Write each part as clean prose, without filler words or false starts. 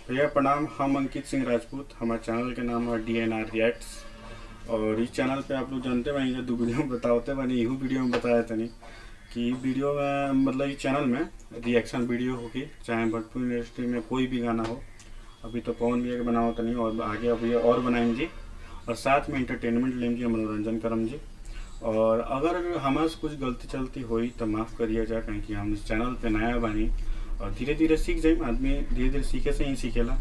भैया प्रणाम। हम अंकित सिंह राजपूत, हमारे चैनल के नाम है DNR रिएक्ट्स। और इस चैनल पे आप लोग जानते बनी जो 2 वीडियो में बताते बनी, यहू वीडियो में बताया तनी कि वीडियो में मतलब इस चैनल में रिएक्शन वीडियो होगी, चाहे भोजपुरी इंडस्ट्री में कोई भी गाना हो। अभी तो पवन भैया के बनाओ तनी और आगे अभी और बनाएंगे और साथ में इंटरटेनमेंट लेंगे, मनोरंजन करम जी। और अगर हमारे से कुछ गलती चलती हुई तो माफ़ करिए जा, कहीं कि हम इस चैनल पे नया बनी और धीरे धीरे सीख जाए। आदमी धीरे धीरे सीखे से ही सीखेला।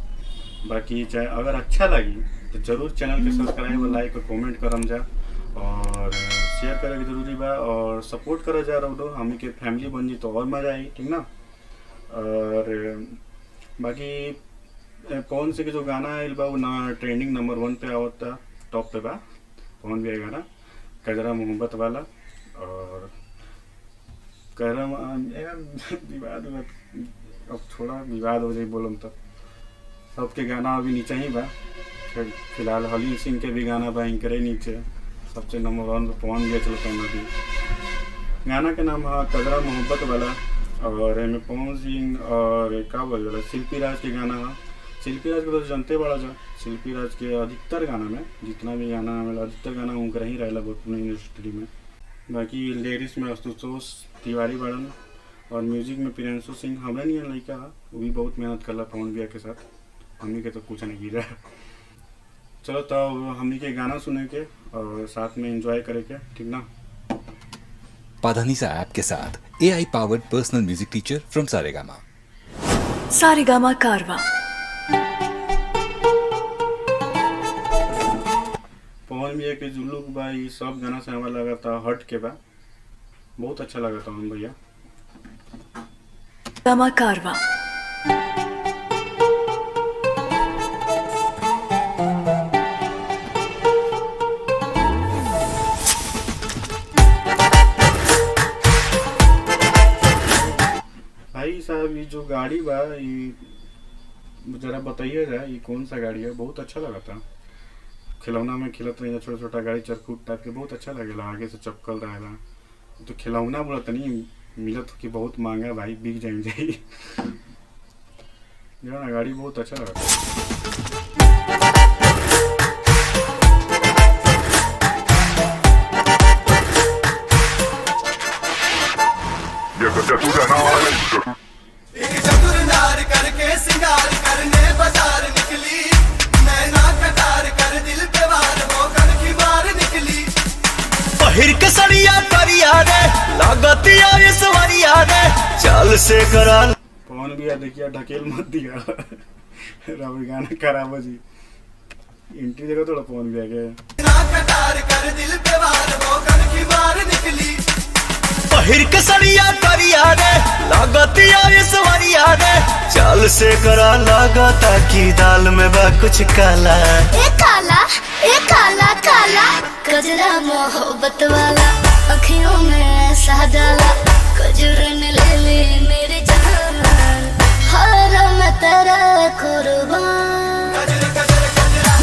बाकी चाहे अगर अच्छा लगी तो ज़रूर चैनल के सब्सक्राइब और लाइक और कमेंट करम जा और शेयर करे जरूरी बा और सपोर्ट करा जा रहा। हमी के फैमिली बन जी तो और मज़ा आई, ठीक ना। और बाकी पवन से के जो गाना आयल बा वो ना ट्रेंडिंग नंबर 1 पे आवता, टॉप पे बा पवन भी गाना कजरा मोहब्बत वाला। और कजरा विवाद अब थोड़ा विवाद हो जाए बोलम तो सबके गाना अभी नीचे ही बा। फिलहाल हली सिंह के भी गाना बा इनकरे नीचे, सबसे नंबर 1 पे पवन भी चलता नदी। गाना के नाम है कजरा मोहब्बत वाला और इनमें पवन सिंह और क्या बोल रहा शिल्पी राज के गाना है। शिल्पी राज को तो जानते बड़ा जा, शिल्पी राज के अधिकतर गाना में जितना भी गाना है अधिकतर गाना उनका ही रहेला भोजपुरी इंडस्ट्री में। बाकी लिरिक्स में आशुतोष तिवारी बड़न और म्यूजिक में प्रियांशु सिंह। हमारे नहीं लड़का है, वो भी बहुत मेहनत करला पवन भैया के साथ, हमनी के तो कुछ नहीं गिरा। चलो तो हमनी के गाना सुने के और साथ में एंजॉय करे के, ठीक ना। पाधानीसा ऐप के साथ AI powered personal music teacher from Saregama. Saregama कारवा। पवन भैया के जुल्लू बा ये सब गाना से हमारा लगा था हट के बा, बहुत अच्छा लगा था हम भैया। गामा कारवा। भाई साहब ये जो गाड़ी बा ये जरा बताइएगा ये कौन सा गाड़ी है, बहुत अच्छा लगा था। खिलौना में खिलत रही छोटा छोटा गाड़ी चरखूट टाइप के, बहुत अच्छा लगेला, आगे से चपकल रहेला। तो खिलौना बोलत नहीं मिलत कि बहुत महंगा भाई, बिक जाए ना गाड़ी, बहुत अच्छा लगा एक चतुर नार करके सिंगार करने बाजार निकली, नैना कटार कर दिल पे वार वो कन की मार निकली। पहिर के सड़िया करिया रे लागतिया ये सवरिया रे चाल से करा। पवन भैया देखिए ढकेल मत दिया रवि गाना खराब जी, एंट्री जगह थोड़ा पवन भैया के ना कटार कर दिल पे वार वो कन की मार निकली। पहिर के सड़िया करिया रे लागतिया ये सवरिया रे चाल से करा लागता की दाल में बा कुछ काला। ए काला काला कजरा मोहब्बत वाला, अखियों में ऐसा डाला कजरन ले ले मेरे जान, हर मैं तेरा कुर्बान। कजर कजर कजरा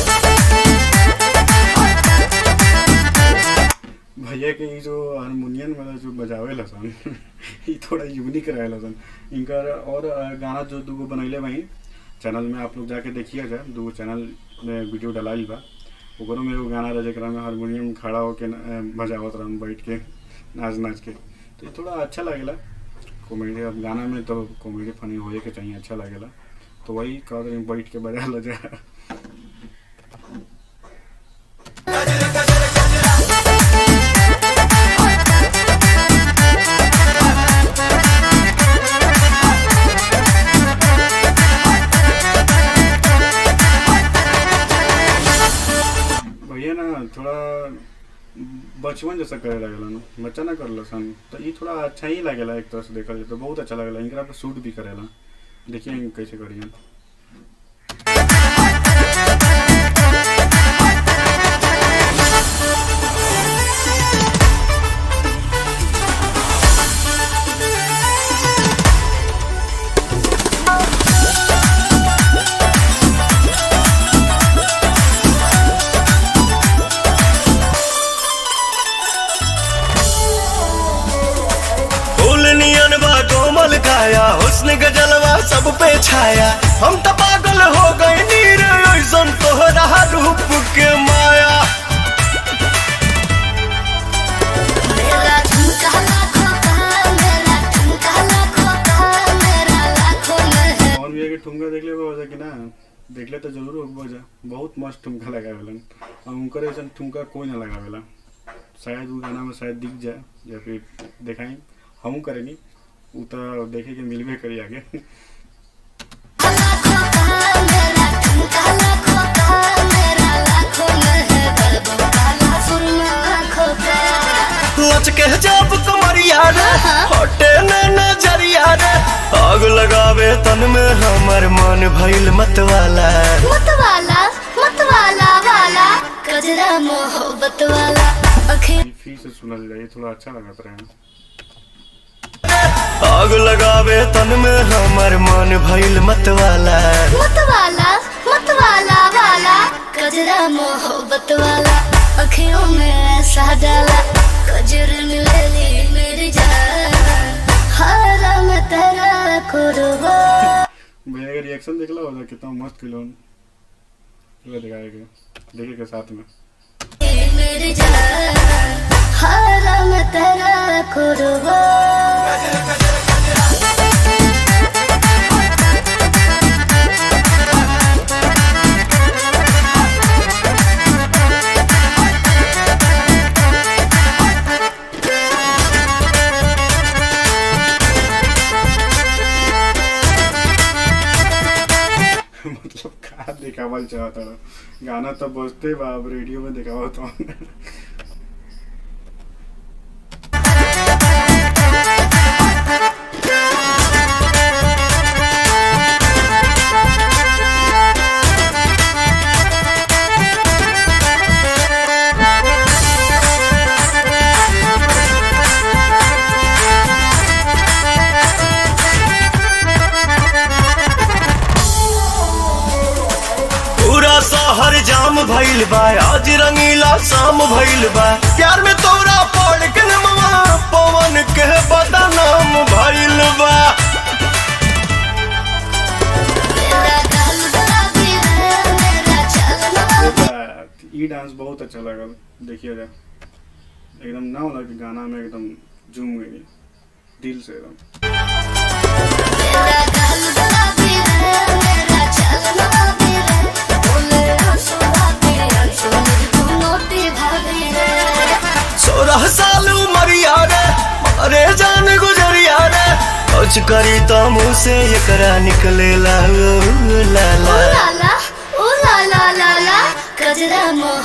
भैया के ये जो हारमोनियम वाला जो बजावे सन ये थोड़ा यूनिक रहेला सन इनका। और गाना जो 2 बनैले वहीं चैनल में आप लोग जाके देखिए जा, 2 चैनल में वीडियो डलाइल बा, ओकरो में वो गाना रहे जरा में हारमोनियम खड़ा होके बजावत रहन बैठ के नाच के, तो ये थोड़ा अच्छा लगेला कॉमेडी। अब गाना में तो कॉमेडी फनी होए के चाहिए, अच्छा लगेला, तो वही कह बैठ के बजा ला जा। भैया ना थोड़ा बचपन जैसा करे लगेला ना, बच्चा ना करला सन, तो ये थोड़ा अच्छा ही लगेला एक तरह से देखा जाए तो, बहुत अच्छा लगेला। इनका पे शूट भी करेला, देखिए कैसे करिए। हुस्न का जलवा सब पे छाया, हम तो पागल हो के ठुमका देख ले वजह कि ना देख ले तो जरूर हो वजह बहुत मस्त ठुमका लगावेलन और उनकर ऐसा ठुमका कोई ना लगावेला। शायद वो गाना में शायद दिख जाए या फिर दिखाई हम करेंगे वो तो देखे के मिलवे करी आगे। लचके जब कमरिया रे हटे न नजरिया रे आग लगावे तन में हमर मन भइल मतवाला मतवाला मतवाला वाला कजरा मोहब्बत वाला अखियों फिर से सुनल जाए थोड़ा अच्छा लगा रहा है। आग लगावे तन में हमर मन भइल मतवाला मतवाला मतवाला वाला कजरा मोहब्बत वाला अखियों में ऐसा डाला कजरन ले ली मेरी जान हारा मैं तेरा कुर्बा। भैया का रिएक्शन देखला होगा कितना मस्त किलोन दिखाएगा देखे के साथ में मेरी जान हारा मैं तेरा कुर्बा। मतलब का दिखावल चाहता था गाना तो बजते बाप रेडियो में दिखावा तो शहर जाम भइल बा आज रंगीला शाम भइल बा प्यार में तोरा पड़ के नमवा पवन के बदनाम भइल बा। ई डांस बहुत अच्छा लगल देखिए जा एकदम ना होला कि गाना में एकदम झूम गई दिल से एकदम। सोलह साल उमरिया रे अरे जान गुजरिया रे कुछ करी तो मुँह से एकरा निकले ला ला ला ओ ला ला ला ला कजरा मोह।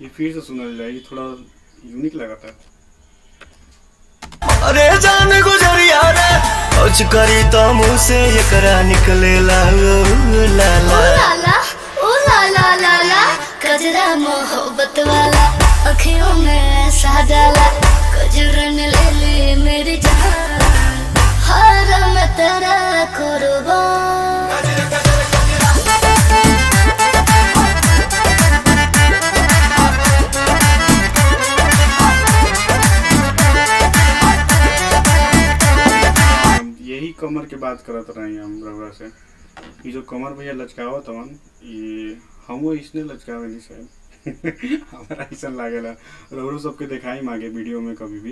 ये फिर से सुनल जाए थोड़ा यूनिक लगा था। अरे जान गुजरिया रे कुछ करी तो मुँह से एकरा निकले ला ला ला ओ ला ला ला ला कजरा मोहब्बत वाला अखियों में ऐसा डाला कजरन ले ली मेरी जान हारा मैं तेरा कुर्बान। यही कमर के बात करत रही हम रउआ से ये जो कमर भैया लचकावत हवन ये हमो इसने लचकावे नहीं शायद हमारा ऐसा लागेला रउरो सबके दिखाई मांगे वीडियो में कभी भी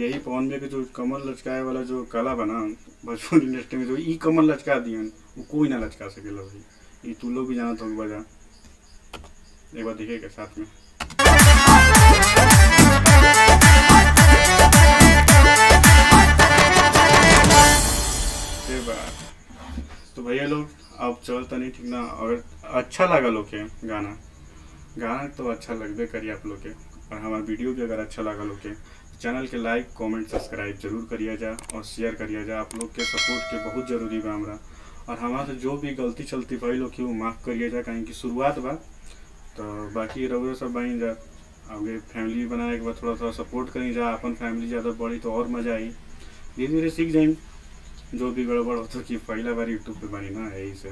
यही पवन भैया के जो कमर लचकाए वाला जो कला बना भोजपुरी इंडस्ट्री में जो ई कमर लचका दियन वो कोई ना लचका सकेला भाई ये तू लोग भी जानत हो बजा एक बार देखे के साथ में। तो भैया लोग अब चलता नहीं ठीक ना अगर अच्छा लगा लोग के गाना तो अच्छा लगबे करिए आप लोग के और हमारा वीडियो भी अगर अच्छा लगा लोग के चैनल के लाइक कमेंट सब्सक्राइब जरूर करिए जा और शेयर करिए जा। आप लोग के सपोर्ट के बहुत जरूरी बा हमरा और हमारा से जो भी गलती चलती भाई लोग की वो माफ़ करिए जा कहीं की शुरुआत बा तो बाकी रउआ सब बन जा आगे फैमिली बनाए के बाद थोड़ा सपोर्ट करी जा अपन फैमिली ज़्यादा बढ़ी तो और मज़ा आई धीरे धीरे सीख जाए जो भी गड़बड़ होता कि पहला बार यूट्यूब पे बनी ना यही से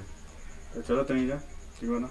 तो चलो तहीं जा ठीक है ना।